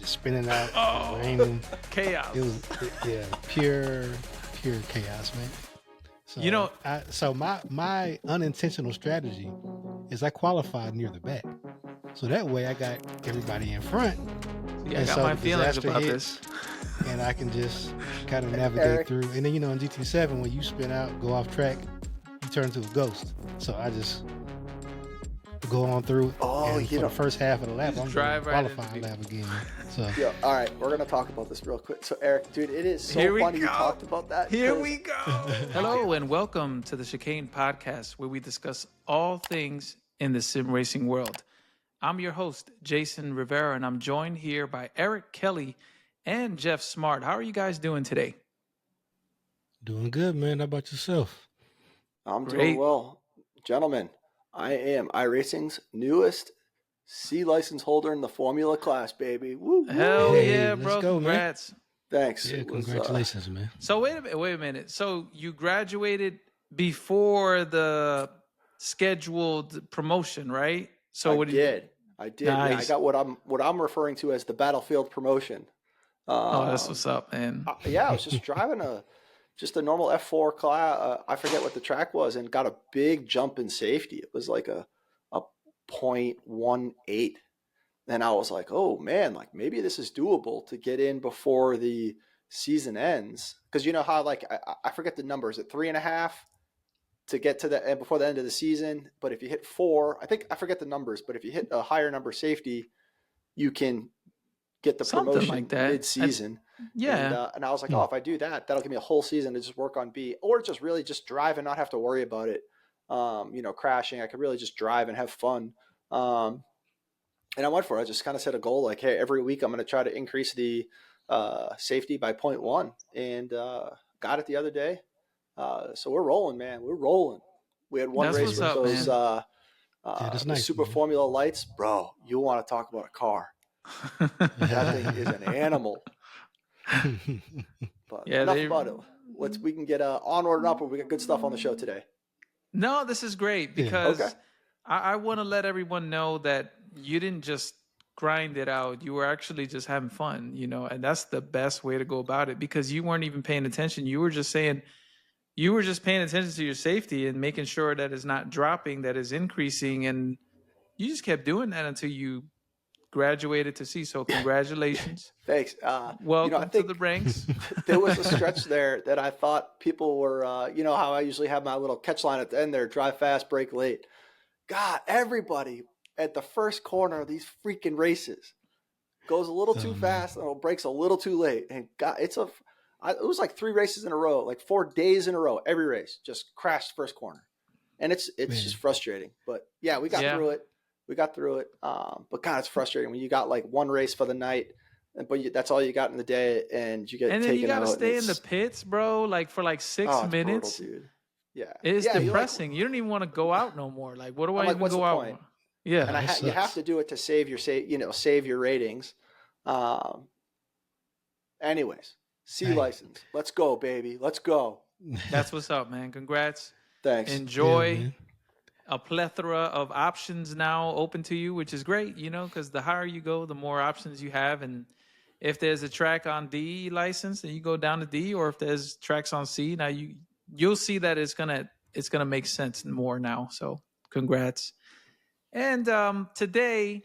spinning out, Oh, raining. chaos. It was yeah, pure chaos, man. So You know, my unintentional strategy is I qualified near the back, so that way I got everybody in front, see, I and got so my the feelings disaster about hits, this. and I can just kind of navigate Eric, through. And then in GT7 when you spin out, go off track, you turn to a ghost. So I just go on through, oh, and for the first half of the lap, Just I'm doing drive the right into qualifying people. lap again. So yeah. All right, we're gonna talk about this real quick. So, Eric, dude, it is Here so we funny you go. talked about that. Here 'cause we go. Hello and welcome to the Chicane Podcast, where we discuss all things in the sim racing world. I'm your host, Jason Rivera, and I'm joined here by Eric Kelly and Jeff Smart. How are you guys doing today? doing good, man. How about yourself? I'm doing Great. well, gentlemen. I am iRacing's newest C license holder in the Formula class, baby. Woo, woo. Hell Hey, yeah, let's bro. go, man. Congrats. Thanks. Yeah, It was, congratulations, man. So wait a minute. So you graduated before the scheduled promotion, right? So I what did. I did. Yeah, I Nice. got what I'm referring to as the battlefield promotion. Oh, that's Um, what's up, man. yeah, I was just driving a normal F4 class. I forget what the track was, and got a big jump in safety. It was like a 0.18, and I was like, oh man, like maybe this is doable to get in before the season ends. Because you know how like I forget the numbers at 3.5 to get to the end before the end of the season. But if you hit 4, I forget the numbers, but if you hit a higher number safety, you can get the Something promotion like that. mid-season. Yeah. And I was like, oh, if I do that, that'll give me a whole season to just work on B, or just really just drive and not have to worry about it. Crashing. I could really just drive and have fun. And I went for it. I just kind of set a goal like, hey, every week I'm going to try to increase the safety by 0.1, and got it the other day. So we're rolling, man. We're rolling. We had one That's race what's with up, those man. That's the nice, Super man. Formula lights, bro. You want to talk about a car? That thing is an animal. But Yeah, enough they. about it. We can get onward and upward. We got good stuff on the show today. No, this is great Yeah. because Okay. I want to let everyone know that you didn't just grind it out. You were actually just having fun, and that's the best way to go about it because you weren't even paying attention. You were just paying attention to your safety and making sure that it's not dropping, that it's increasing. And you just kept doing that until you graduated to C. So congratulations. Thanks. Welcome I to think the ranks. there was a stretch there that I thought people were, how I usually have my little catch line at the end there, drive fast, brake late. God, everybody at the first corner of these freaking races goes a little too fast and brakes a little too late. And God, it was like 3 races in a row, like 4 days in a row, every race just crashed first corner. And it's just frustrating. But yeah, we got through it. But God, it's frustrating when you got like one race for the night, but that's all you got in the day, and you get And then taken you got to out. stay in the pits, bro, like for like 6 it's minutes. brutal, dude. Yeah. It's Yeah, depressing. You don't even want to go out no more. Like, what do I like, even what's go the out point? more? Yeah. And you have to do it to save your ratings. Anyways, C license. Let's go, baby. Let's go. That's what's up, man. Congrats. Thanks. Enjoy a plethora of options now open to you, which is great, because the higher you go, the more options you have. And if there's a track on D license, then you go down to D, or if there's tracks on C, now you'll see that it's gonna make sense more now. So congrats. And today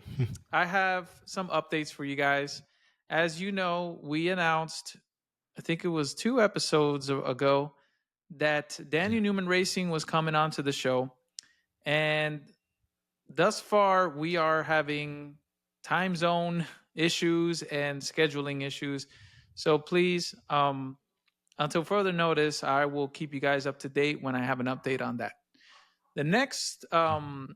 I have some updates for you guys. As you know, we announced, I think it was 2 episodes ago, that Daniel Newman Racing was coming onto the show. And thus far, we are having time zone issues and scheduling issues. So please, until further notice, I will keep you guys up to date when I have an update on that. The next update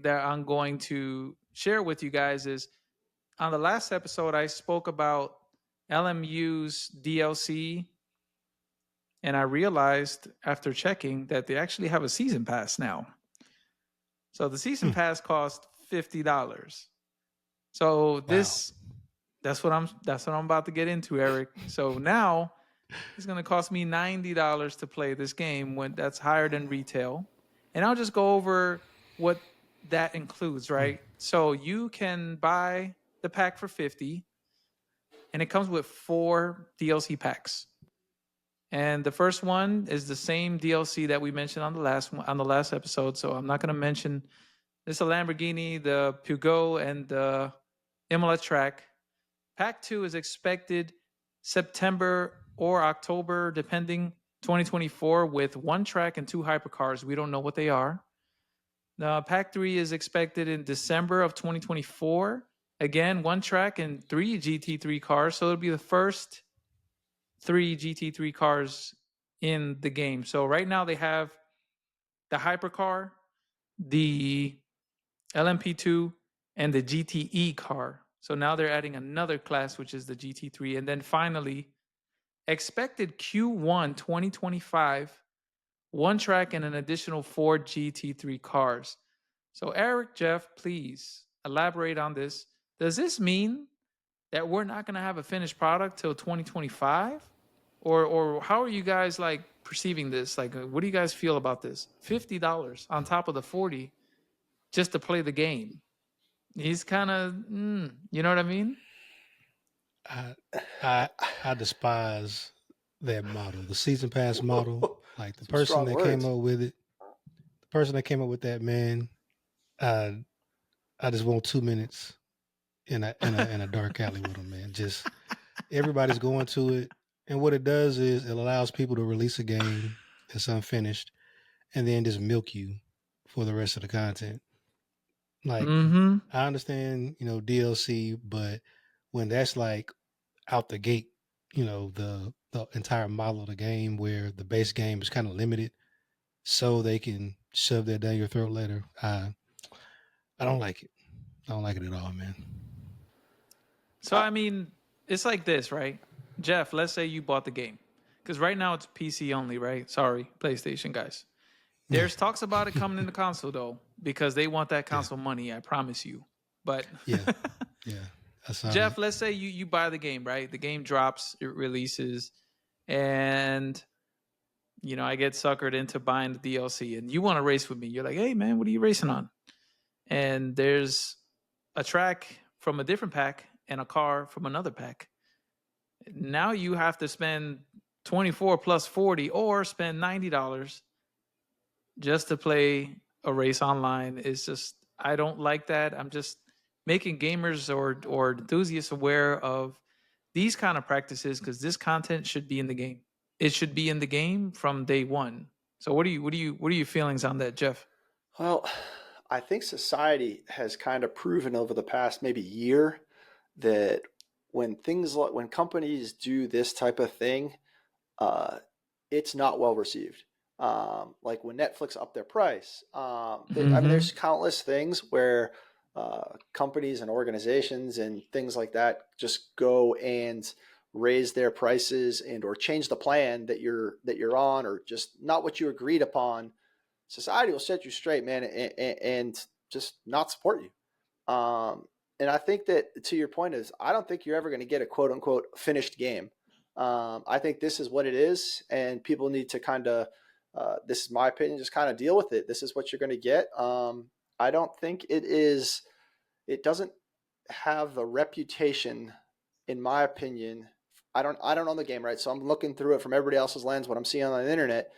that I'm going to share with you guys is on the last episode, I spoke about LMU's DLC, and I realized after checking that they actually have a season pass now. So the season pass cost $50. So that's what I'm about to get into, Eric. So now it's going to cost me $90 to play this game when that's higher than retail. And I'll just go over what that includes, right? So you can buy the pack for $50, and it comes with 4 DLC packs. And the first one is the same DLC that we mentioned on the last episode. So I'm not going to mention. It's a Lamborghini, the Peugeot, and the Imola track. Pack 2 is expected September or October, depending, 2024, with 1 track and 2 hypercars. We don't know what they are. Pack 3 is expected in December of 2024. Again, 1 track and 3 GT3 cars. So it'll be the first 3 GT3 cars in the game. So right now they have the hypercar, the LMP2, and the GTE car. So now they're adding another class, which is the GT3. And then finally, expected Q1 2025, 1 track and an additional 4 GT3 cars. So Eric, Jeff, please elaborate on this. Does this mean that we're not going to have a finished product till 2025? Or how are you guys like perceiving this? Like, what do you guys feel about this? $50 on top of the 40 just to play the game. He's kind of, you know what I mean? I despise that model, the season pass model. Like the Some person strong that words. came up with it, the person that came up with that, man. I just want 2 minutes in a dark alley with them, man. Just everybody's going to it, and what it does is it allows people to release a game that's unfinished, and then just milk you for the rest of the content. Like I understand, DLC, but when that's like out the gate, the entire model of the game where the base game is kind of limited, so they can shove that down your throat later. I don't like it. I don't like it at all, man. So, I mean, it's like this, right? Jeff, let's say you bought the game. Because right now it's PC only, right? Sorry, PlayStation guys. There's talks about it coming in the console, though, because they want that console money, I promise you. But yeah. Jeff, let's say you buy the game, right? The game drops, it releases, and I get suckered into buying the DLC, and you want to race with me. You're like, hey man, what are you racing on? And there's a track from a different pack and a car from another pack. Now you have to spend 24 plus 40 or spend $90 just to play a race online. It's just, I don't like that. I'm just making gamers or enthusiasts aware of these kind of practices, because this content should be in the game. It should be in the game from day one. So what are your feelings on that, Jeff? Well, I think society has kind of proven over the past maybe year that when companies do this type of thing, it's not well received. Like when Netflix upped their price. I mean, there's countless things where companies and organizations and things like that just go and raise their prices or change the plan that you're on, or just not what you agreed upon. Society will set you straight, man, and just not support you. And I think that, to your point, is I don't think you're ever going to get a quote unquote finished game. I think this is what it is, and people need to kind of, this is my opinion, just kind of deal with it. This is what you're going to get. I don't think it doesn't have the reputation, in my opinion. I don't own the game, right? So I'm looking through it from everybody else's lens. What I'm seeing on the internet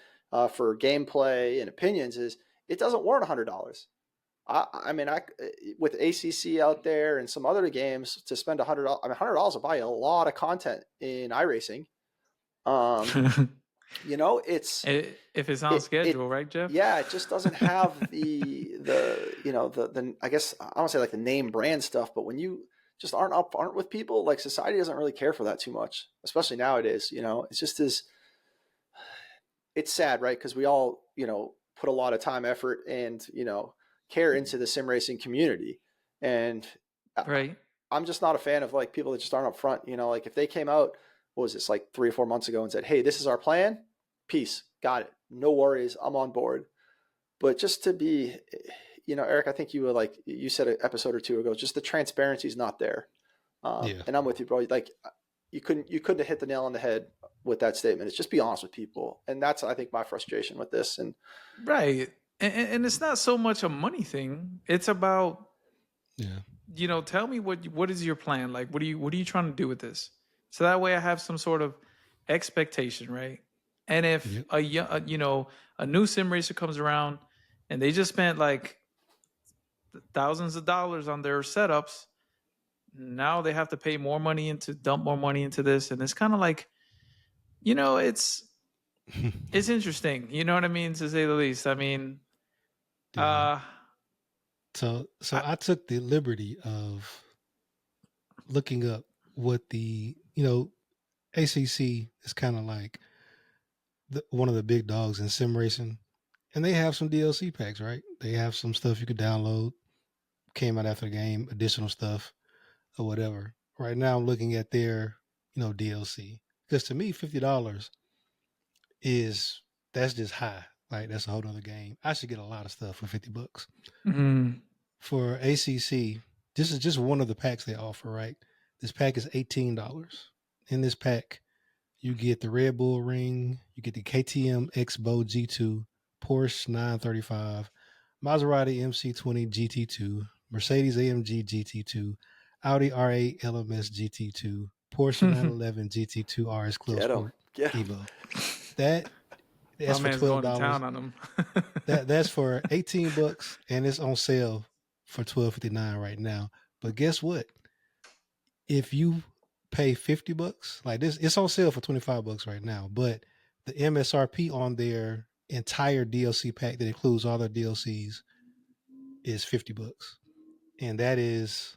for gameplay and opinions is it doesn't warrant $100. I mean, with ACC out there and some other games, to spend $100, I mean, $100 will buy you a lot of content in iRacing. It's if it's on schedule, right, Jeff? Yeah, it just doesn't have the I guess I don't want to say like the name brand stuff, but when you just aren't with people, like society doesn't really care for that too much, especially nowadays. It's just it's sad, right? Because we all put a lot of time, effort, and care into the sim racing community, and right. I'm just not a fan of like people that just aren't up front. Like if they came out, what was this, like 3 or 4 months ago, and said, hey, this is our plan, peace, got it, no worries, I'm on board. But just to be, Eric, I think you said an episode or two ago, just the transparency is not there. And I'm with you, bro. Like you couldn't have hit the nail on the head with that statement. It's just be honest with people. And that's, I think, my frustration with this. And right. And it's not so much a money thing. It's about tell me what is your plan? Like, what are you trying to do with this? So that way I have some sort of expectation, right? And if Yep. a new sim racer comes around and they just spent like thousands of dollars on their setups, now they have to pay more money dump more money into this, and it's kind of like, it's interesting, you know what I mean, to say the least. I mean, Yeah. uh So I, I took the liberty of looking up what ACC is kind of like one of the big dogs in sim racing, and they have some DLC packs, right? They have some stuff you could download, came out after the game, additional stuff or whatever. Right now, I'm looking at their DLC, because to me, $50 is that's just high. Like, that's a whole other game. I should get a lot of stuff for $50. mm, For ACC, this is just one of the packs they offer, right? This pack is $18. In this pack, you get the Red Bull ring, you get the KTM Expo G2, Porsche 935, Maserati MC20 GT2, Mercedes AMG GT2, Audi R8 LMS GT2, Porsche 911 GT2 RS Club Get him. Sport Get him. Evo. That my that's for man's going to $12. town on them. That's for $18, and it's on sale for $12.59 right now. But guess what? If you pay $50, like this, it's on sale for $25 right now. But the MSRP on their entire DLC pack that includes all their DLCs is $50, and that is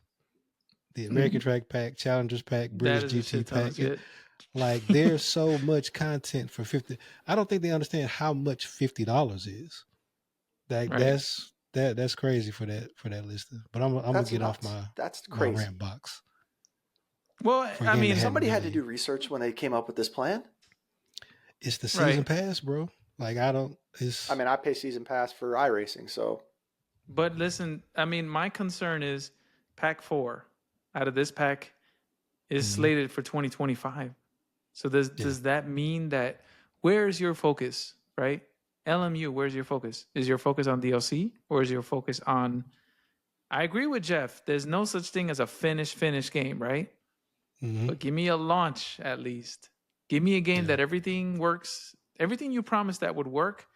the American Track Pack, Challengers Pack, That British is a GT shit ton of Pack. shit. Like, there's so much content for 50. I don't think they understand how much $50 is. Like, Right. that's crazy for that listing. But I'm gonna That's get off nuts. That's my crazy. rant box Well, for a I game that mean, hadn't Somebody had to really. do research when they came up with this plan. It's the season right. pass, bro. Like, I don't. It's I mean, I pay season pass for iRacing, so But listen, I mean, my concern is pack 4 out of this pack is mhm. slated for 2025. So does Yeah. does that mean that, where's your focus, right? LMU, where's your focus? Is your focus on DLC, or is your focus on, I agree with Jeff, there's no such thing as a finish game, right? Hmm. But give me a launch at least. Give me a game Yeah. that everything works, everything you promised that would work,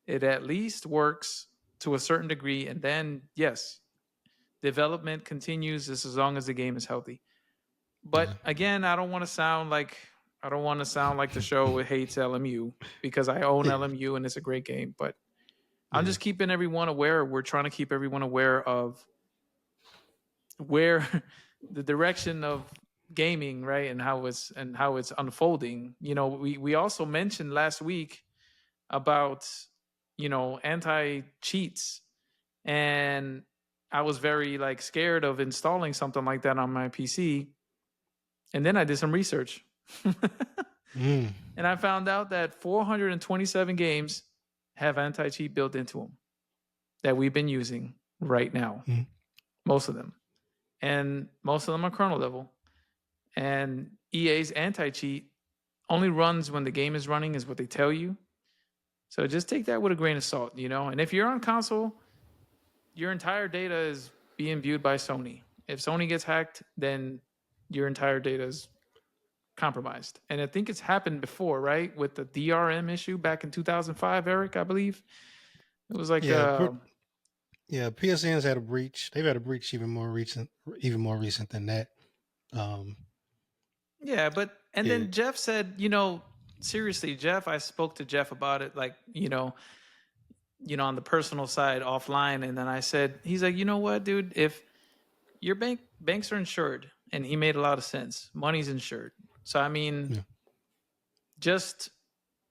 it at least works to a certain degree, and then yes, development continues as long as the game is healthy. But Yeah. again, I don't want to sound like the show hates LMU, because I own Yeah. LMU and it's a great game. But I'm Yeah. just keeping everyone aware. We're trying to keep everyone aware of where the direction of gaming, right, and how it's unfolding. We also mentioned last week about anti cheats, and I was very like scared of installing something like that on my PC. And then I did some research. Mm. And I found out that 427 games have anti cheat built into them that we've been using right now. Mm. Most of them. And most of them are kernel level. And EA's anti cheat only runs when the game is running, is what they tell you. So just take that with a grain of salt, And if you're on console, your entire data is being viewed by Sony. If Sony gets hacked, then your entire data is compromised. And I think it's happened before, right? With the DRM issue back in 2005, Eric, I believe. It was like, Yeah. Yeah. PSN's had a breach. They've had a breach even more recent than that. Um. yeah, and Yeah. then Jeff said, seriously, Jeff, I spoke to Jeff about it, like, on the personal side offline. And then I said, he's like, you know what, dude, if your banks are insured, and he made a lot of sense. Money's insured. So, I mean, Yeah. just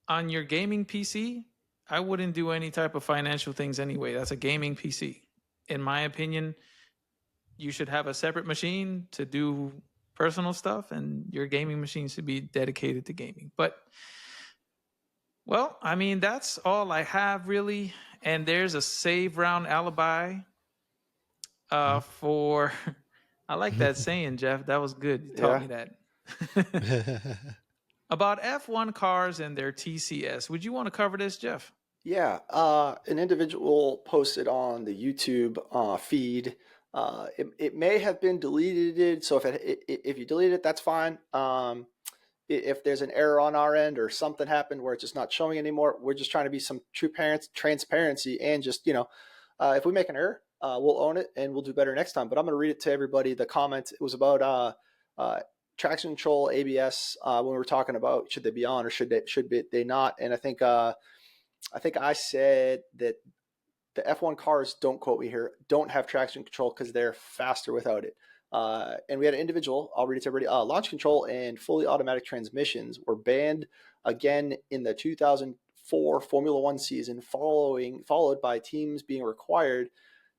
on your gaming PC, I wouldn't do any type of financial things anyway. That's a gaming PC. In my opinion, you should have a separate machine to do personal stuff, and your gaming machine should be dedicated to gaming. But, well, I mean, that's all I have really. And there's a save round alibi for. I like that saying, Jeff. That was good. You taught me that. About F1 cars and their TCS. Would you want to cover this, Jeff? yeah. An individual posted on the YouTube feed It may have been deleted. So if you delete it, that's fine. If there's an error on our end or something happened where it's just not showing anymore, we're just trying to be some true transparency and just, if we make an error, we'll own it and we'll do better next time. But I'm going to read it to everybody. The comment, it was about traction control, ABS, when we were talking about should they be on or should they not. And I think I said that the F1 cars, don't quote me here, don't have traction control because they're faster without it. And we had an individual, I'll read it to everybody. Launch control and fully automatic transmissions were banned again in the 2004 Formula One season, followed by teams being required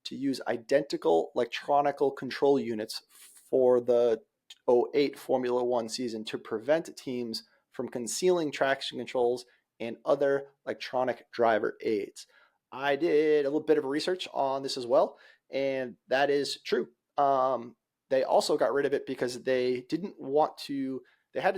to use identical electronic control units for the 2008 Formula One season to prevent teams from concealing traction controls and other electronic driver aids. I did a little bit of research on this as well, and that is true. They also got rid of it because they didn't want to. FIA had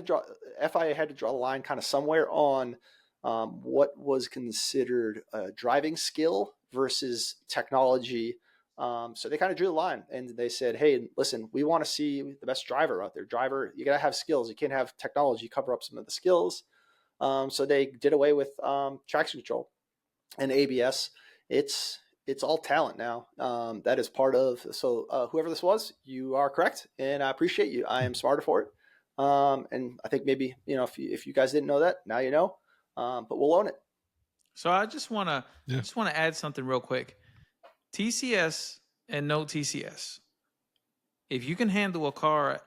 to draw a line kind of somewhere on what was considered driving skill versus technology. So they kind of drew the line, and they said, "Hey, listen, we want to see the best driver out there. Driver, you got to have skills. You can't have technology cover up some of the skills." So they did away with traction control and ABS. It's all talent now. That is part of. So whoever this was, you are correct, and I appreciate you. I am smarter for it, and I think maybe if you guys didn't know that, now you know. But we'll own it. So I just want to add something real quick. TCS and no TCS. If you can handle a car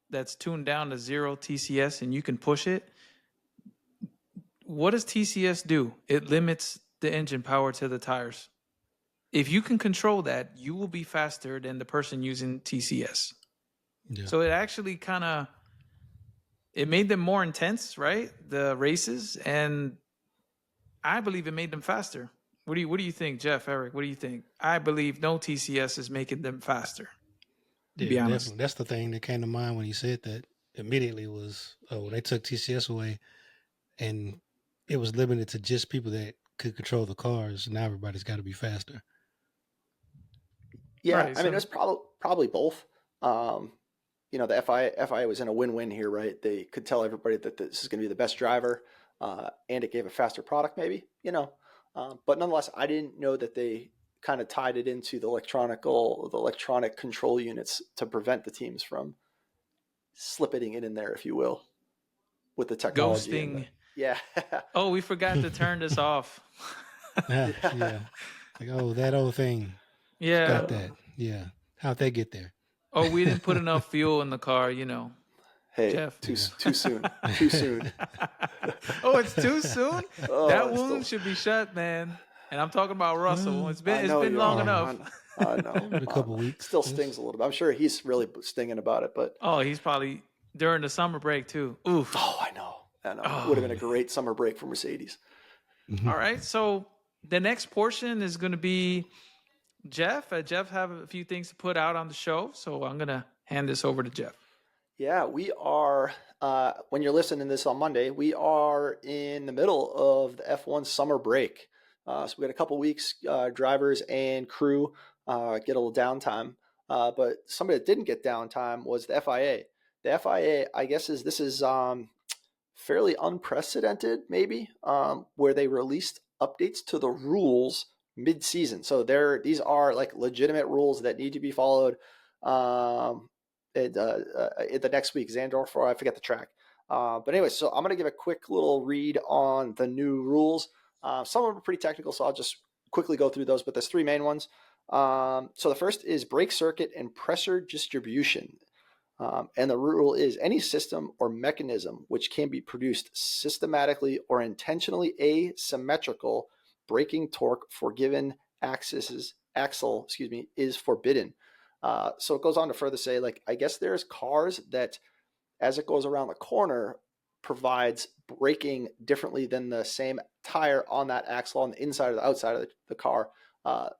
that's tuned down to 0 TCS and you can push it, what does TCS do? It limits the engine power to the tires. If you can control that, you will be faster than the person using TCS. Yeah. So it actually it made them more intense, right? The races, and I believe it made them faster. What do you think, Jeff, Eric? What do you think? I believe no TCS is making them faster. To be honest, definitely. That's the thing that came to mind when he said that. Immediately was, they took TCS away, and it was limited to just people that could control the cars. Now everybody's got to be faster. Yeah, right, I mean, it was probably both. The FIA was in a win-win here, right? They could tell everybody that this is going to be the best driver, and it gave a faster product, maybe, But nonetheless, I didn't know that they kind of tied it into the electronic control units to prevent the teams from slipping it in there, if you will, with the technology. Ghosting. Yeah. Oh, we forgot to turn this off. Yeah. Like, that old thing. Yeah. Got that. Yeah. How'd they get there? Oh, we didn't put enough fuel in the car, Hey, Jeff. Too soon. Too soon. Oh, it's too soon? That wound should be shut, man. And I'm talking about Russell. It's been long enough. I know. A couple weeks. Still stings a little bit. I'm sure he's really stinging about it, but he's probably during the summer break too. Oof. Oh, I know. Would have been a great summer break for Mercedes. Mm-hmm. All right, so the next portion is going to be Jeff. Jeff have a few things to put out on the show, so I'm going to hand this over to Jeff. Yeah, we are, when you're listening to this on Monday, we are in the middle of the F1 summer break. So we got a couple weeks, drivers and crew get a little downtime. But somebody that didn't get downtime was the FIA. The FIA, I guess, this is fairly unprecedented, maybe, where they released updates to the rules mid-season. So these are like legitimate rules that need to be followed the next week. Zandorf, or I forget the track. But anyway, so I'm going to give a quick little read on the new rules. Some of them are pretty technical, so I'll just quickly go through those, but there's three main ones. So the first is brake circuit and pressure distribution. And the rule is any system or mechanism which can be produced systematically or intentionally asymmetrical braking torque for given axle is forbidden. So it goes on to further say, like, I guess there's cars that as it goes around the corner provides braking differently than the same tire on that axle on the inside or the outside of the car.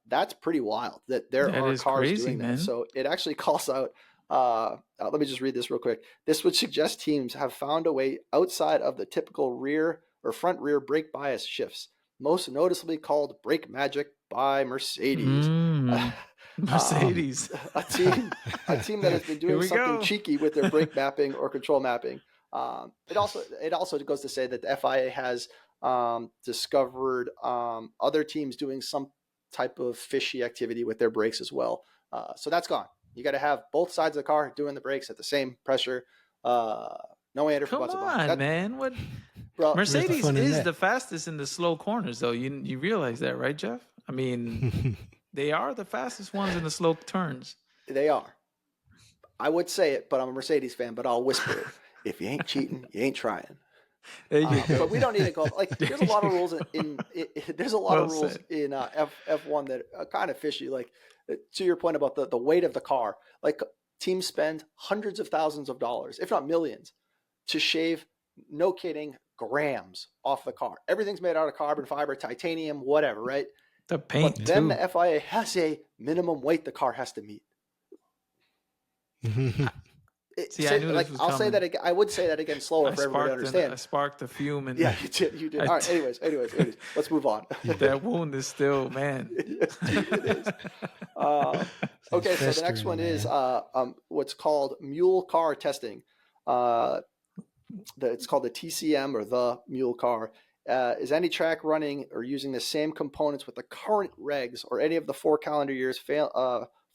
That's pretty wild that there are cars crazy, doing that. So it actually calls out, let me just read this real quick. This would suggest teams have found a way outside of the typical rear or front rear brake bias shifts, most noticeably called brake magic by Mercedes. Mercedes. A team that has been Here doing we something go. cheeky with their brake mapping or control mapping. It also goes to say that the FIA has discovered other teams doing some type of fishy activity with their brakes as well. So that's gone. You got to have both sides of the car doing the brakes at the same pressure. No way for Come butts about on, that, man. What? bro. Where's the Mercedes fun in is that? the fastest in the slow corners, though. You realize that, right, Jeff? I mean, they are the fastest ones in the slow turns. They are. I would say it, but I'm a Mercedes fan. But I'll whisper it: if you ain't cheating, you ain't trying. There you go. But we don't need to go like. There's a lot of rules there's a lot Well of rules said. in F1 that are kind of fishy. Like to your point about the weight of the car, like teams spend hundreds of thousands of dollars, if not millions, to shave, no kidding, grams off the car. Everything's made out of carbon fiber, titanium, whatever, right? The paint But then too. the FIA has a minimum weight the car has to meet. See, I knew this was I'll say coming. that again. I would say that again slower for everybody to I understand. sparked the fume, and Yeah, you did. All right. Anyways, let's move on. that wound is still, man. It is. Okay, so the next one is what's called mule car testing. It's called the TCM or the mule car. Is any track running or using the same components with the current regs or any of the 4 calendar years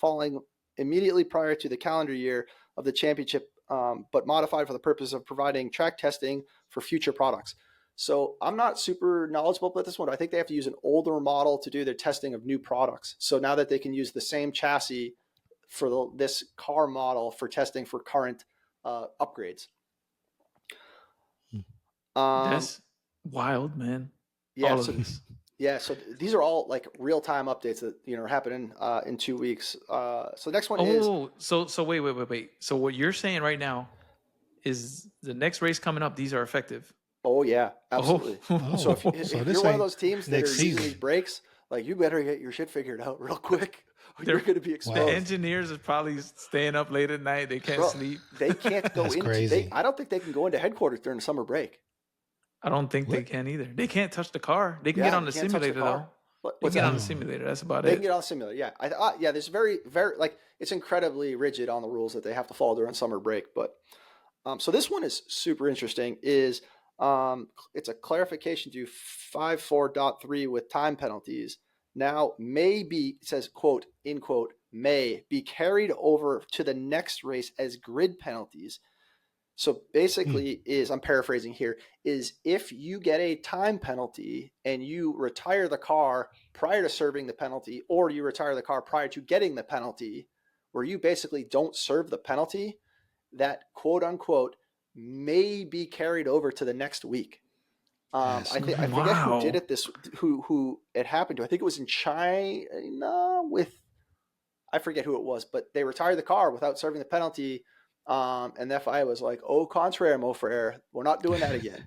falling immediately prior to the calendar year of the championship, but modified for the purpose of providing track testing for future products? So I'm not super knowledgeable about this one. I think they have to use an older model to do their testing of new products. So now that they can use the same chassis for this car model for testing for current upgrades. That's wild, man. Yeah, All of so this. yeah, so these are all like real-time updates that are happening in 2 weeks. So the next one is So wait. So what you're saying right now is the next race coming up, these are effective. oh yeah, absolutely. Oh. So if So you're this one of ain't those teams that are next using season. these brakes, like you better get your shit figured out real quick. Or you're going to be The exposed. engineers are probably staying up late at night. They can't Bro, sleep. They can't go That's into. crazy. I don't think they can go into headquarters during the summer break. I don't think they What? can either. They can't touch the car. They can Yeah, get on they the can't touch the simulator car. though. They can What's get that? on the simulator. That's about They it. can get on the simulator. Yeah, yeah. There's very like it's incredibly rigid on the rules that they have to follow during summer break. But so this one is super interesting. It's a clarification to 5.4.3 with time penalties. Now it says quote in quote may be carried over to the next race as grid penalties. So basically I'm paraphrasing here, is if you get a time penalty and you retire the car prior to serving the penalty, or you retire the car prior to getting the penalty, where you basically don't serve the penalty, that quote unquote may be carried over to the next week. I forget who did it who it happened to. I think it was in China I forget who it was, but they retired the car without serving the penalty. And the FIA was like, "Au contraire, mon frère, we're not doing that again."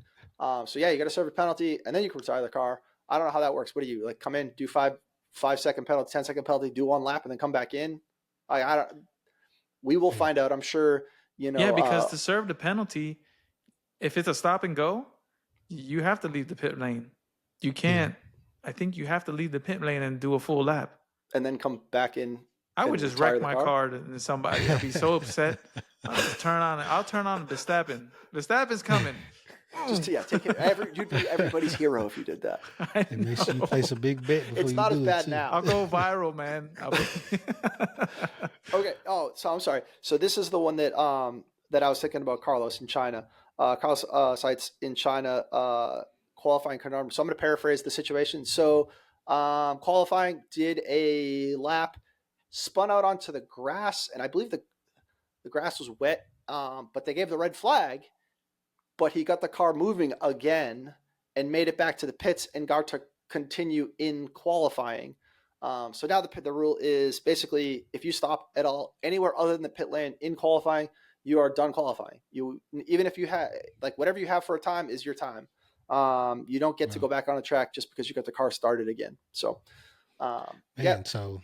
So yeah, you got to serve a penalty, and then you can retire the car. I don't know how that works. What do you like? Come in, do 5-second penalty, 10-second penalty, do 1 lap, and then come back in. I don't. We will find out. I'm sure. Yeah, because to serve the penalty, if it's a stop and go, you have to leave the pit lane. You can't. I think you have to leave the pit lane and do a full lap. and then come back in. I and would just retire wreck the my car? car and somebody. I'd be so upset. I'll turn on Verstappen. Verstappen's coming. Just take it. You'd be everybody's hero if you did that. And make sure you place a big bet before It's you not do as it, bad too. now. I'll go viral, man. Okay. Oh, so I'm sorry. So this is the one that that I was thinking about Carlos in China. Carlos Sainz in China qualifying conundrum. So I'm going to paraphrase the situation. So qualifying, did a lap, spun out onto the grass, and I believe the grass was wet, but they gave the red flag. But he got the car moving again and made it back to the pits and got to continue in qualifying. So now the rule is basically if you stop at all anywhere other than the pit lane in qualifying, you are done qualifying. Even if you have like whatever you have for a time is your time. You don't get to go back on the track just because you got the car started again. So So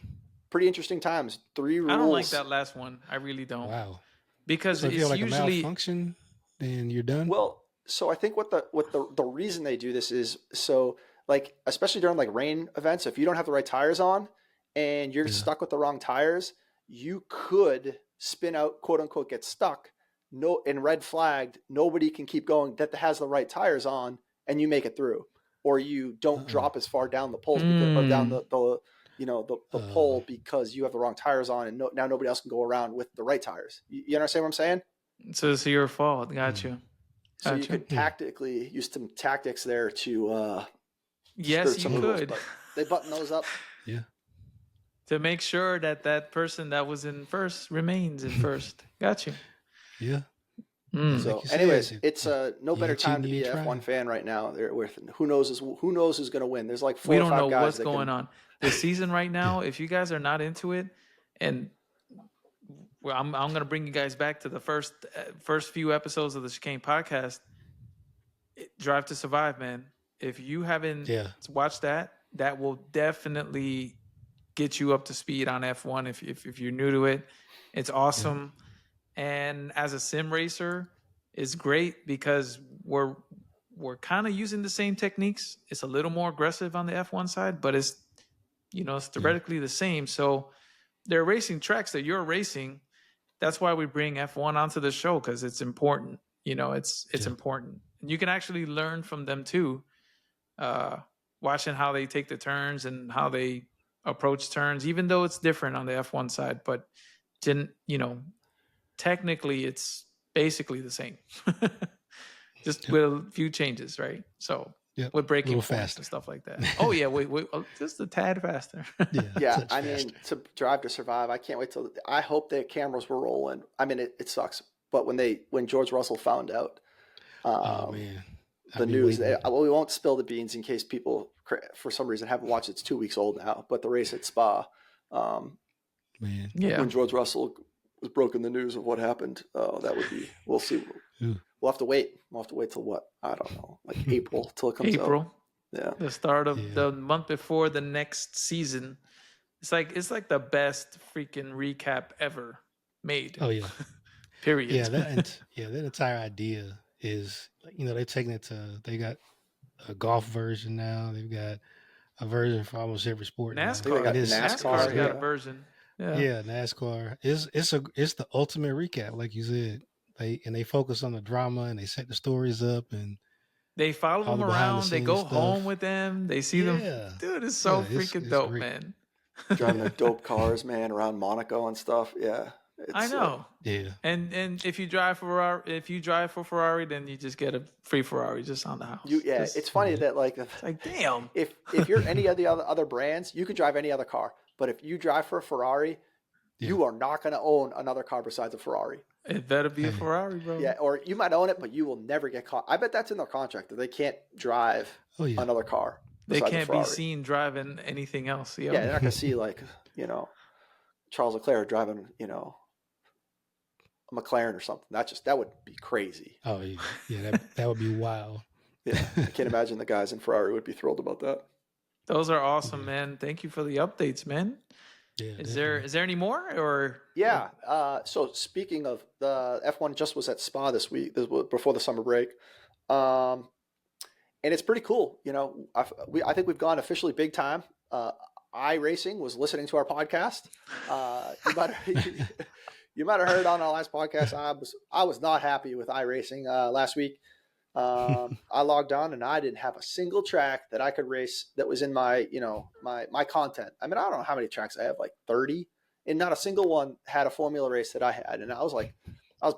pretty interesting times. 3 rules. I don't like that last one. I really don't. wow. Because So if you it's have like a usually malfunction, then you're done. Well, so I think what the reason they do this is so like especially during like rain events, if you don't have the right tires on and you're Yeah. stuck with the wrong tires, you could spin out, quote unquote, get stuck, and red flagged. Nobody can keep going that has the right tires on, and you make it through, or you don't drop as far down the poles or down the pole because you have the wrong tires on, and now nobody else can go around with the right tires. You understand what I'm saying? So it's your fault. Got you. So you could tactically use some tactics there to yes, some you rules, could. but they button those up. Yeah. To make sure that person that was in first remains in first. Got you. Yeah. So, Like you said, anyways, it's no you better ain't time to cheating, be you an ain't F1 trying. fan right now. Who knows who's going to win? There's like 4 We or don't 5 know guys what's that going can. on. The season right now, if you guys are not into it, and well, I'm going to bring you guys back to the first few episodes of the Chicane podcast. Drive to Survive, man. If you haven't watched that, that will definitely get you up to speed on F1 if you're new to it. It's awesome. And as a sim racer, it's great because we're kind of using the same techniques. It's a little more aggressive on the F1 side, but it's theoretically the same. So they're racing tracks that you're racing. That's why we bring F1 onto the show, because it's important. It's important. And you can actually learn from them too, watching how they take the turns and how they approach turns, even though it's different on the F1 side. But technically it's basically the same, just with a few changes, right? So with braking points faster and stuff like that. Oh yeah, wait, just a tad faster. Yeah, I mean, to Drive to Survive, I can't wait till. I hope the cameras were rolling. I mean, it sucks, but when George Russell found out, oh man, the news. Well, we won't spill the beans in case people, for some reason, haven't watched. It's 2 weeks old now, but the race at Spa, man, when George Russell was broken the news of what happened, that would be. We'll see. We'll have to wait. We'll have to wait till what? I don't know, like April till it comes out. Yeah, the start of the month before the next season. It's like the best freaking recap ever made. Oh yeah. Period. Yeah, that entire idea is, they're taking it to. They got a golf version now. They've got a version for almost every sport. NASCAR. NASCAR's got a version. Yeah, NASCAR it's the ultimate recap, like you said. They focus on the drama and they set the stories up and they follow them around. They go home with them. They see them. Dude, it's so freaking dope, great. Man. Driving the dope cars, man, around Monaco and stuff. Yeah. I know. Yeah. And if you drive for Ferrari, then you just get a free Ferrari just on the house. It's funny that it's like damn. If you're any of the other brands, you can drive any other car. But if you drive for a Ferrari, you are not going to own another car besides a Ferrari. It better be a Ferrari, bro. Yeah, or you might own it, but you will never get caught. I bet that's in their contract that they can't drive another car. They can't be seen driving anything else. Yeah, they're not going to see Charles Leclerc driving, a McLaren or something. That would be crazy. Oh yeah, that would be wild. Yeah, I can't imagine the guys in Ferrari would be thrilled about that. Those are awesome, man. Thank you for the updates, man. Yeah, is there any more or? Yeah. So speaking of, the F1 just was at Spa this week. This was before the summer break, and it's pretty cool. I think we've gone officially big time. iRacing was listening to our podcast. You might have heard on our last podcast. I was not happy with iRacing last week. I logged on and I didn't have a single track that I could race that was in my my content. I mean, I don't know how many tracks I have, like 30, and not a single one had a formula race that I had. And I was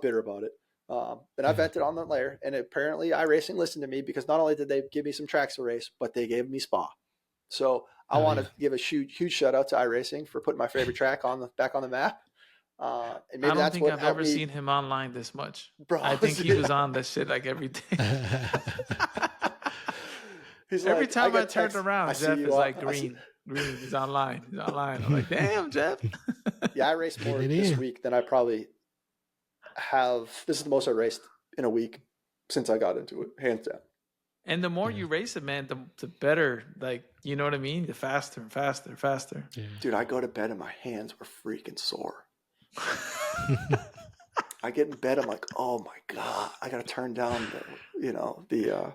bitter about it. And I vented on the layer, and apparently iRacing listened to me, because not only did they give me some tracks to race, but they gave me Spa. So I want to give a huge shout out to iRacing for putting my favorite track back on the map. And maybe I don't think I've ever seen him online this much. Bro, I think he was on that shit like every day. Every time I turned around, Jeff is like green. He's online. I'm like, damn, Jeff. Yeah, I raced more this week than I probably have. This is the most I raced in a week since I got into it, hands down. And the more you race it, man, the better. Like, you know what I mean? The faster and faster and faster. Yeah. Dude, I go to bed and my hands were freaking sore. I get in bed, I'm like, oh my god, I gotta turn down the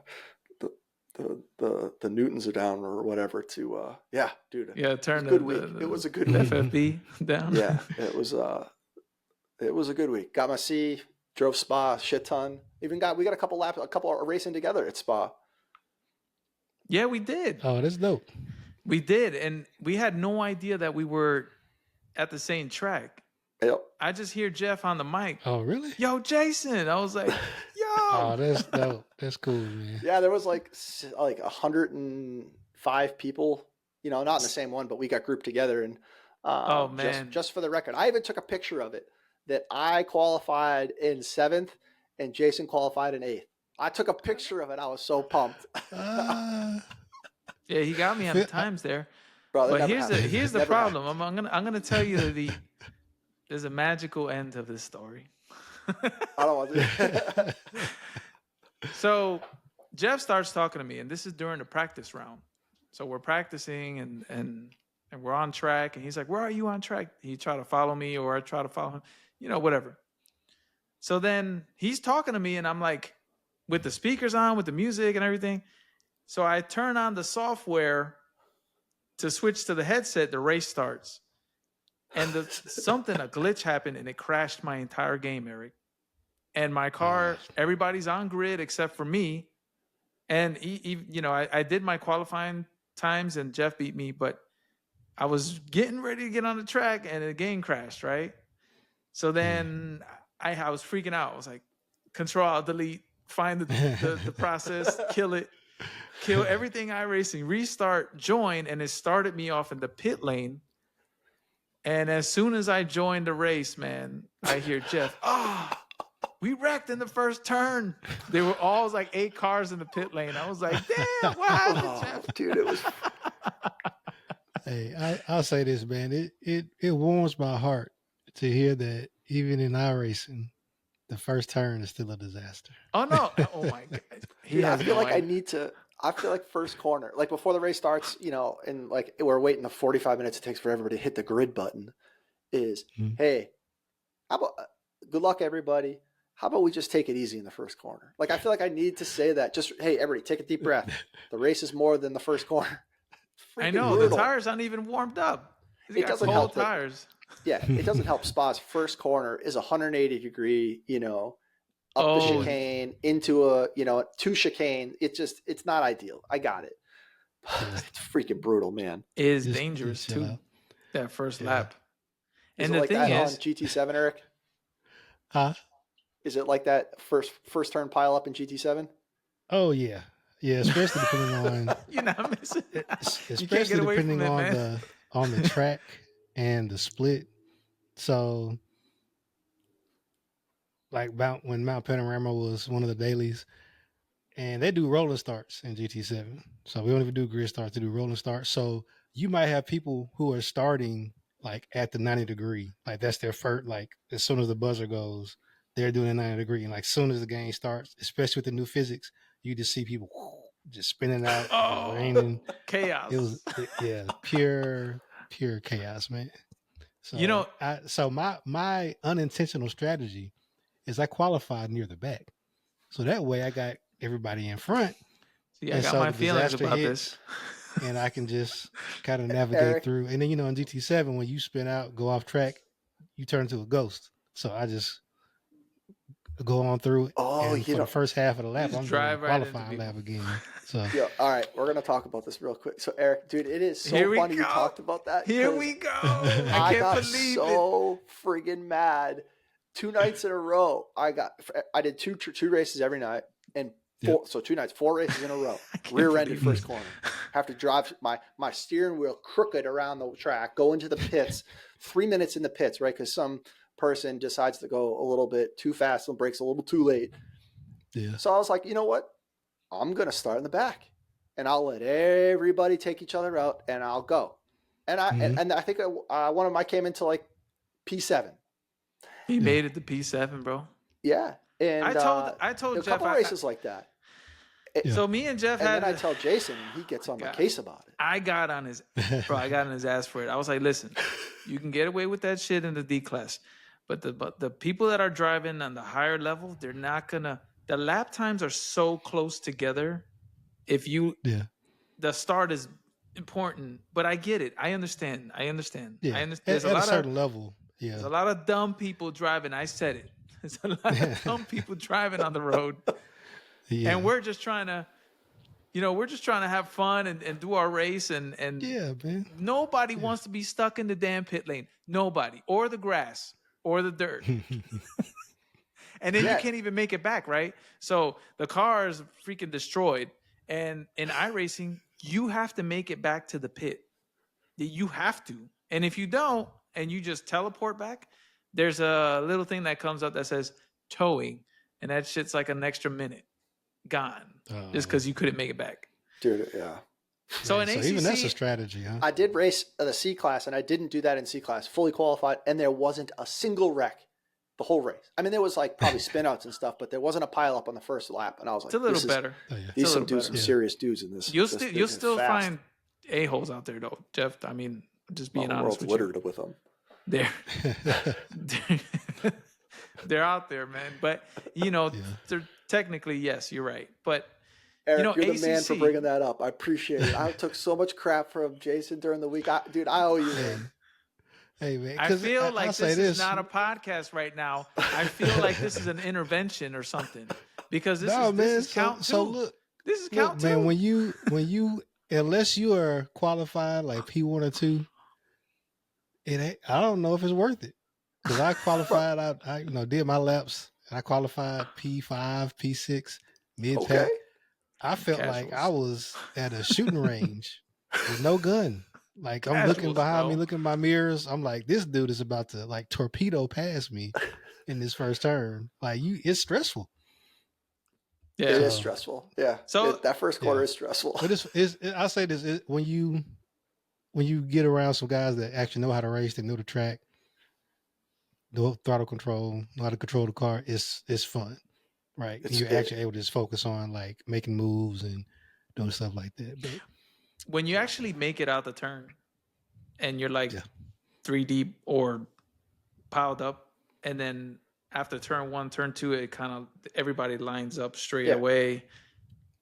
the Newtons are down or whatever to yeah, dude. Yeah, It was turn a good week. It was a good week. FFB down. Yeah, it was a good week. Got my C, drove Spa, shit ton. We got a couple racing together at Spa. Yeah, we did. Oh, that's dope. We did, and we had no idea that we were at the same track. Yep. I just hear Jeff on the mic. Oh, really? Yo, Jason. I was like, yo. Oh, that's dope. That's cool, man. Yeah, there was like 105 people, not in the same one, but we got grouped together. And oh, man. Just for the record, I even took a picture of it that I qualified in 7th and Jason qualified in 8th. I took a picture of it. I was so pumped. Yeah, he got me on the times there. Bro, but here's the problem. Happened. I'm gonna tell you that there's a magical end to this story. I don't want to. So Jeff starts talking to me, and this is during the practice round. So we're practicing and we're on track, and he's like, "Where are you on track?" He tried to follow me, or I try to follow him, whatever. So then he's talking to me, and I'm like, with the speakers on, with the music and everything. So I turn on the software to switch to the headset. The race starts, and a glitch happened, and it crashed my entire game, Eric. And my car, everybody's on grid except for me. And I did my qualifying times, and Jeff beat me, but I was getting ready to get on the track, and the game crashed, right? So then I was freaking out. I was like, Control, Delete, find the process, kill everything iRacing, restart, join, and it started me off in the pit lane. And as soon as I joined the race, man, I hear Jeff, we wrecked in the first turn. There were all like 8 cars in the pit lane. I was like, damn, what happened, Jeff? Dude, it was. Hey, I'll say this, man. It warms my heart to hear that even in iRacing, the first turn is still a disaster. Oh no! Oh my god! I feel like I feel like first corner, like before the race starts, and like we're waiting the 45 minutes it takes for everybody to hit the grid button. Hey, how about good luck, everybody? How about we just take it easy in the first corner? Like I feel like I need to say that. Just hey, everybody, take a deep breath. The race is more than the first corner. I know brutal. The tires aren't even warmed up. It doesn't help. Tires. Yeah, it doesn't help. Spa's first corner is 180 degree. Up the chicane into two chicane. It's not ideal. I got it. It's freaking brutal, man. It is dangerous too. That first lap. And the thing is, on GT7, Eric. Huh? Is it like that first turn pile up in GT7? Oh yeah, especially depending on you're not missing. Especially depending on the track and the split. So, like when Mount Panorama was one of the dailies, and they do rolling starts in GT7. So we don't even do grid starts; they do rolling starts. So you might have people who are starting like at the 90 degree, like that's their first. Like as soon as the buzzer goes, they're doing a 90 degree, and like as soon as the game starts, especially with the new physics, you just see people just spinning out, raining, chaos. It was pure chaos, man. So my unintentional strategy is I qualified near the back, so that way I got everybody in front. See, I got my feelings about this, and I can just kind of navigate through. And then in GT7, when you spin out, go off track, you turn into a ghost. So I just go on through it. And for the first half of the lap, I'm doing a qualifying lap again. So all right, we're gonna talk about this real quick. So Eric, dude, it is so funny you talked about that. Here we go. I can't believe so friggin' mad. 2 nights in a row, I did two races every night, and 2 nights, 4 races in a row. Rear-ended first corner. Have to drive my steering wheel crooked around the track, go into the pits, 3 minutes in the pits, right? Because some person decides to go a little bit too fast and brakes a little too late. Yeah. So I was like, you know what? I'm gonna start in the back, and I'll let everybody take each other out, and I'll go. And I think one of them came into like P7. He made it to P7, bro. Yeah, and I told a Jeff couple races like that. So me and Jeff had. And then I tell Jason, and he gets on my case about it. I got on his ass for it. I was like, listen, you can get away with that shit in the D class, but the people that are driving on the higher level, they're not gonna. The lap times are so close together. if you Yeah. the start is important, but I get it. I understand. Yeah. There's At a certain level. there's Yeah. a lot of dumb people driving. I said it. There's a lot of dumb people driving on the road, Yeah. and we're just trying to, have fun and do our race, and Yeah, man. nobody wants to be stuck in the damn pit lane. Nobody, or the grass, or the dirt. And then you can't even make it back, right? So the car is freaking destroyed. And in iRacing, you have to make it back to the pit. You have to. And if you don't, and you just teleport back, there's a little thing that comes up that says towing. And that shit's like an extra minute gone just because you couldn't make it back. Dude, yeah. So in so ACC, even that's a strategy, huh? I did race the C class, and I didn't do that in C class. Fully qualified, and there wasn't a single wreck the whole race. I mean, there was like probably spinouts and stuff, but there wasn't a pileup on the first lap. And I was like, it's a little better. These some dudes, some serious dudes in this. You'll still find a-holes out there, though, Jeff. I mean, just being honest with you. The world's littered with them. They're out there, man. But they're technically, yes, you're right. But Eric, you're ACC, the man for bringing that up. I appreciate it. I took so much crap from Jason during the week. Dude, I owe you, man. Hey, man. I feel like this is not a podcast right now. I feel like this is an intervention or something, because this is count two. So look, this is count two. Man, when you unless you are qualified like P1 or 2, I don't know if it's worth it. Because I qualified, I did my laps, and I qualified P5, P6, mid-pack. Okay. I felt like I was at a shooting range with no gun. Like I'm looking behind me, looking at my mirrors. I'm like, this dude is about to like torpedo past me in this first turn. Like it's stressful. Yeah, it is stressful. Yeah. So that first quarter is stressful. But I say this when you get around some guys that actually know how to race, they know the track, know throttle control, know how to control the car. It's fun, right? You're actually able to just focus on like making moves and doing stuff like that. But when you actually make it out the turn and you're like 3 deep or piled up, and then after turn 1, turn 2, it kind of everybody lines up straight away.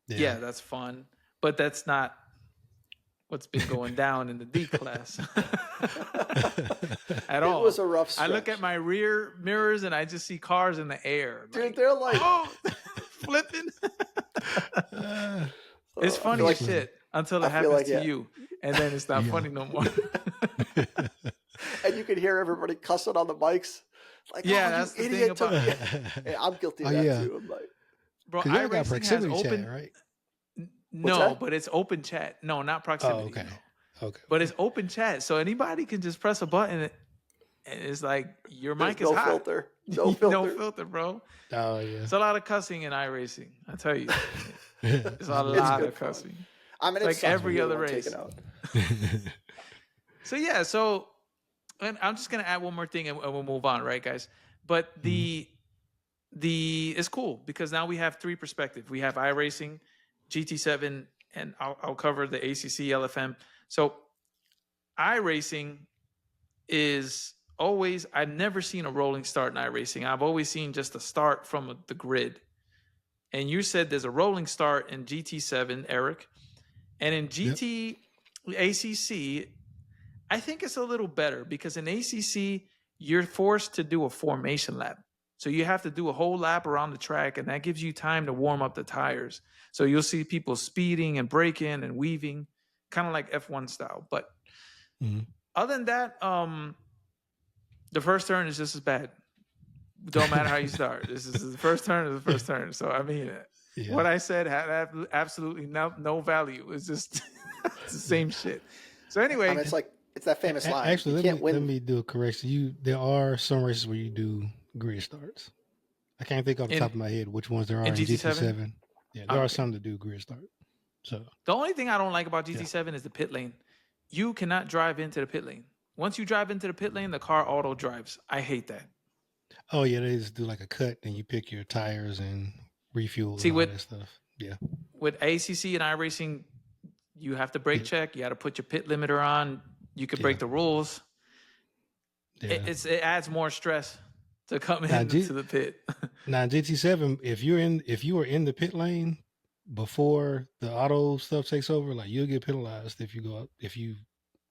Yeah, that's fun. But that's not what's been going down in the D class at all. It was a rough stretch. I look at my rear mirrors and I just see cars in the air. Dude, they're like flipping. It's funny as shit until it happens to you, and then it's not funny no more. And you can hear everybody cussing on the mics. Like, that's the thing about Hey, I'm guilty of that too. I'm like, bro, iRacing has open chat, right? No, but it's open chat. No, not proximity. Oh, okay. No. Okay. But it's open chat, so anybody can just press a button, and it's like your mic is hot. Filter. No filter. No filter, bro. Oh yeah. It's a lot of cussing in iRacing. I tell you, it's a lot of cussing. I mean, it's like every other race. So and I'm just gonna add one more thing, and we'll move on, right, guys? But the it's cool because now we have 3 perspectives. We have iRacing, GT7, and I'll cover the ACC, LFM. So iRacing is always, I've never seen a rolling start in iRacing. I've always seen just a start from the grid. And you said there's a rolling start in GT7, Eric. And in ACC, I think it's a little better because in ACC, you're forced to do a formation lap. So you have to do a whole lap around the track, and that gives you time to warm up the tires. So you'll see people speeding and braking and weaving, kind of like F1 style. But other than that, the first turn is just as bad. Don't matter how you start. This is the first turn is the first turn. So, I mean, what I said had absolutely no value. It's just it's the same shit. So anyway. I mean, it's that famous line. Actually, let me do a correction. There are some races where you do grid starts. I can't think off the top of my head which ones there are in GT7. Yeah, there are some that do grid start. So the only thing I don't like about GT7 is the pit lane. You cannot drive into the pit lane. Once you drive into the pit lane, the car auto drives. I hate that. Oh yeah, they just do like a cut and you pick your tires and refuel and all that stuff. Yeah. With ACC and iRacing, you have to brake check. You got to put your pit limiter on. You could break the rules. Yeah. It adds more stress to come into the pit. Now GT7, if you are in the pit lane, before the auto stuff takes over, like you'll get penalized if you go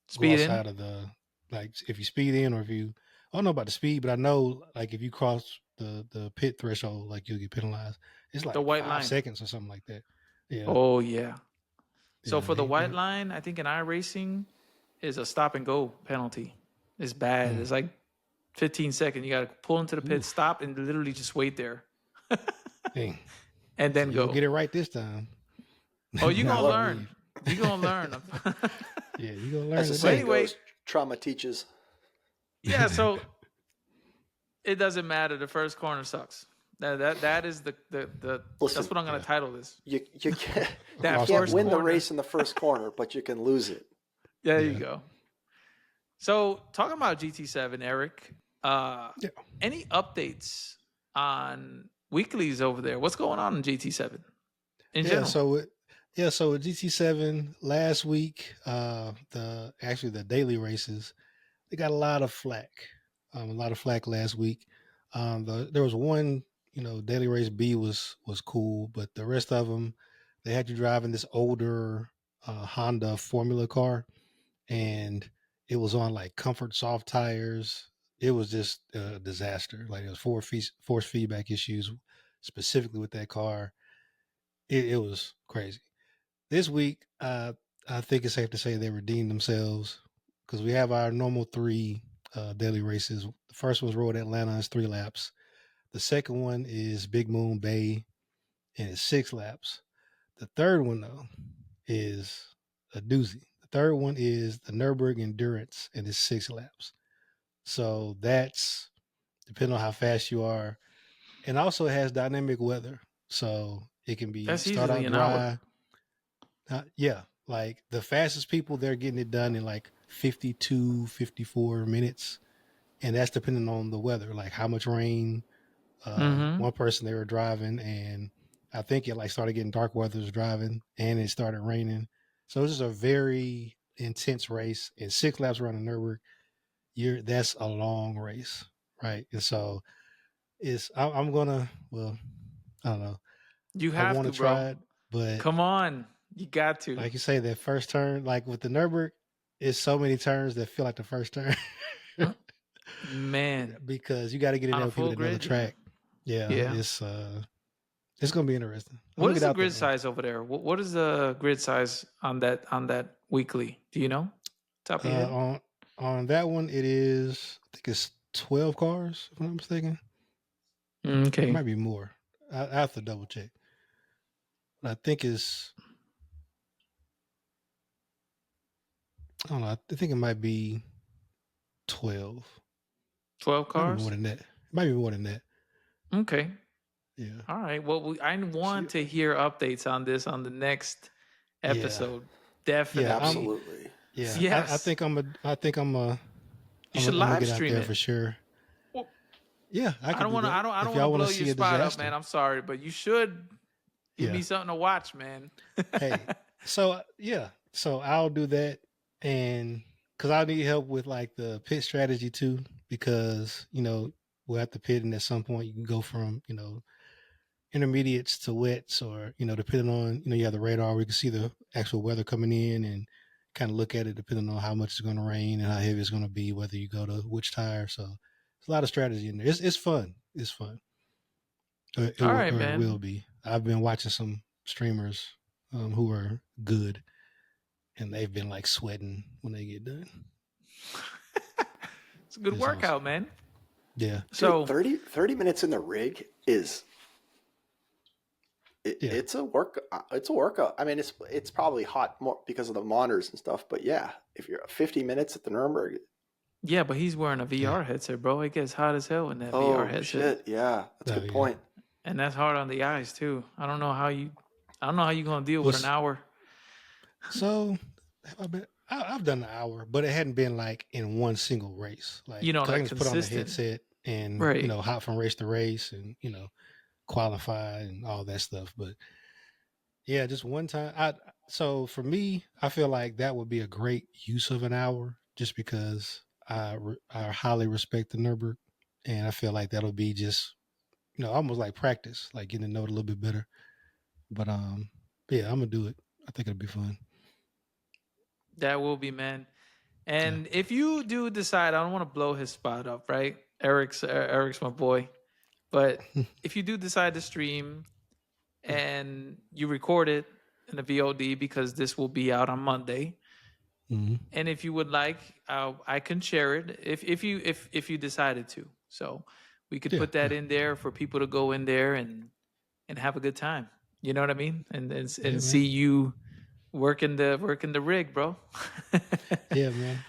Speed in. outside of the, like if you speed in, or if you, I don't know about the speed, but I know like if you cross the pit threshold, like you'll get penalized. It's The like white 5 seconds line. or something like that. Yeah, Oh yeah. So yeah, for the white line, I think in iRacing is a stop and go penalty. It's bad. It's like 15 seconds. You got to pull into the pit, Oof. stop, and literally just wait there, Dang. and So then you'll go. get it right this time. Oh, you Now gonna you Well, learn. leave. You gonna learn. Yeah, you gonna as learn the But today. saying anyway, goes, trauma teaches. yeah. So it doesn't matter. The first corner sucks. That is the Listen, that's what I'm gonna Yeah. title this. you can't That you Across can't first win the corner. race in the first corner, but you can lose it. There Yeah. you go. So talking about GT7, Eric, Yeah. any updates on weeklies over there? What's going on in GT7 in Yeah. general? So with GT7 last week, the daily races, they got a lot of flack. A lot of flack last week. There was one, daily race B was cool, but the rest of them, they had you driving this older Honda Formula car, and it was on like comfort soft tires. It was just a disaster. Like it was force feedback issues specifically with that car. It was crazy. This week, I think it's safe to say they redeemed themselves because we have our normal three daily races. The first one's Road Atlanta, it's 3 laps. The second one is Big Moon Bay, and it's 6 laps. The third one, though, is a doozy. The third one is the Nürburgring Endurance, and it's 6 laps. So that's depending on how fast you are. And also it has dynamic weather. So it can be That's start easily out an hour. dry. Yeah, like the fastest people, they're getting it done in like 52, 54 minutes. And that's depending on the weather, like how much rain. Mm-hmm. One person, they were driving, and I think it like started getting dark weather was driving, and it started raining. So it's just a very intense race. And 6 laps around the Nürburgring, that's a long race, right? And so I'm gonna, well, I don't know. You I have want to, to bro. try it, but Come on. You got to. like you say, that first turn, like with the Nürburgring, it's so many turns that feel like the first turn Man. because you got to get in On there a with people full that know the grid, yeah. track. Yeah, Yeah. it's gonna be interesting. I'm What gonna is get the out there grid though. size over there? What is the grid size on that weekly? Do you know? Top of your head? On that one, it is, I think it's 12 cars, if I'm not mistaken. It Okay. might be more. I have to double check. But I think it's, I don't know. I think it might be 12. 12 It might be more cars? than that. It might be more than that. Okay. Yeah. All right. Well, I want to hear updates on this on the next Yeah. episode. Yeah. Definitely. Absolutely. Yeah. Yes. I think I'm You should gonna live get out stream there it. for sure. Well, Yeah, I I could don't do want to. that. I don't If want to y'all want to blow your see a spot up, man. disaster. I'm sorry, but you should give Yeah. me something to watch, man. Hey, so yeah, so I'll do that, and because I need help with like the pit strategy too, because we'll have to pit, and at some point you can go from intermediates to wets, or depending on you have the radar, we can see the actual weather coming in and kind of look at it depending on how much it's going to rain and how heavy it's going to be, whether you go to which tire. So it's a lot of strategy in there. It's fun. It's fun. All right, Or it will man. be. I've been watching some streamers who are good, and they've been like sweating when they get done. It's a good It's workout, awesome. man. Yeah. So Dude, 30 minutes in the rig is Yeah. it's a workout. I mean, it's probably hot more because of the monitors and stuff, but yeah, if you're 50 minutes at the Nuremberg, yeah, but he's wearing a Yeah. VR headset, bro. It gets hot as hell in that VR oh headset, shit, yeah, that's a Oh, good yeah. point. and that's hard on the eyes too. I don't know how you're gonna deal with an Was hour. so have I been? I've done an hour, but it hadn't been like in one single race. Like, cause I Like can just put on the consistent, headset and right? hop from race to race and qualify and all that stuff. But yeah, just one time. So for me, I feel like that would be a great use of an hour, just because I highly respect the Nurburgring, and I feel like that'll be just almost like practice, like getting to know it a little bit better. But But yeah, I'm gonna do it. I think it'll be fun. That will be, man. And if you do decide, I don't want to blow his spot up, right? Eric's my boy. But if you do decide to stream and you record it in a VOD, because this will be out on Monday, Hmm. and if you would like, I can share it if you decided to. So we could Yeah, put that yeah. in there for people to go in there and have a good time. You know what I mean? And Yeah, see man. you working the rig, bro. Yeah, man.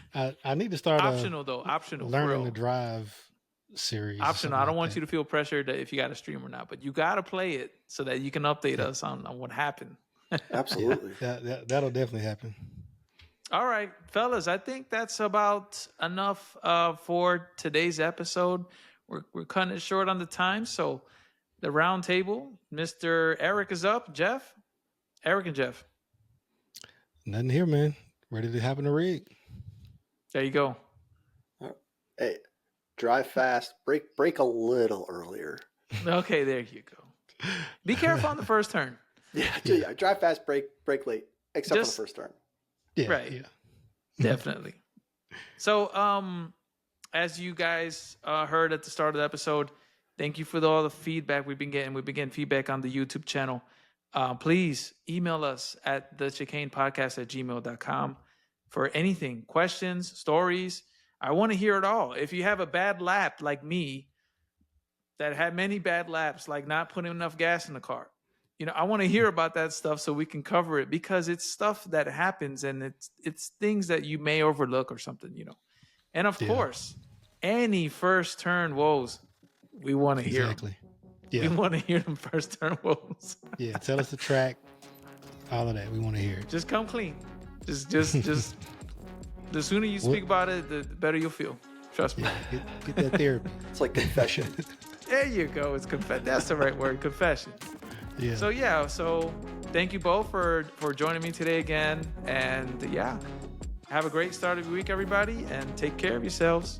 I need to start Optional though, optional for learning to real. drive series or Optional. something I don't like want that. you to feel pressured that if you got to stream or not, but you got to play it so that you can update Yeah, us on what happened. yeah. Absolutely. That'll definitely happen. All right, fellas, I think that's about enough for today's episode. We're cutting it short on the time, so the round table, Mr. Eric is up. Jeff, Eric and Jeff. Nothing here, man. Ready to hop in the rig. There you go. Hey, drive fast, brake a little earlier. Okay, there you go. Be careful on the first turn. Yeah, drive fast, brake late, except Just- for the first turn. Yeah, Right. yeah. Definitely. So, as you guys heard at the start of the episode, thank you for all the feedback we've been getting. We've been getting feedback on the YouTube channel. Please email us at thechicanepodcast@gmail.com for anything, questions, stories. I want to hear it all. If you have a bad lap like me, that had many bad laps, like not putting enough gas in the car, I want to hear about that stuff so we can cover it, because it's stuff that happens and it's things that you may overlook or something, And of Yeah. course, any first turn woes, we want to hear 'em. Exactly. We Yeah, want to hear them first turn woes. yeah. Tell us the track, all of that. We want to hear it. Just come clean. Just the sooner you speak about it, the better you'll feel. Trust me. Yeah, get that therapy. It's like confession. There you go. It's that's the right word, confession. Yeah. So thank you both for joining me today again. And have a great start of your week, everybody, and take care of yourselves.